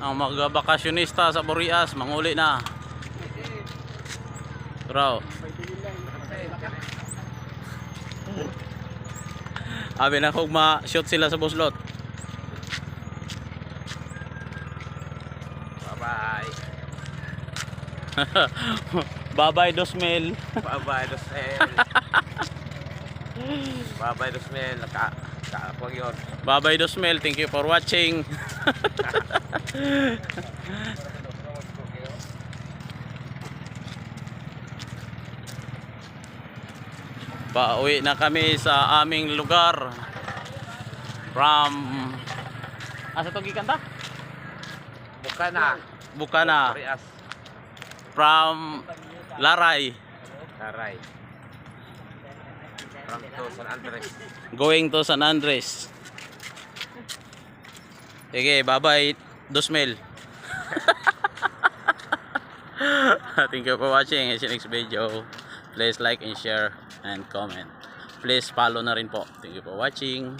Ang mga bakasyonista sa Burias manguli na. Bro. Abi na kog ma-shoot sila sa buslot. Bye-bye. Bye-bye Dosmel. Bye-bye, Dosmel. Bye-bye, Dosmel. Nakakuha yun. Bye-bye Dosmel. Thank you for watching. Pauwi na kami sa aming lugar. From asa to gikan ta? Bukana. Bukana. Burias. From Laray. Taray. From to San Andres. Going to San Andres. Sige, bye-bye Dosmel. Thank you for watching. See you next video. Please like and share and comment. Please follow na rin po. Thank you for watching.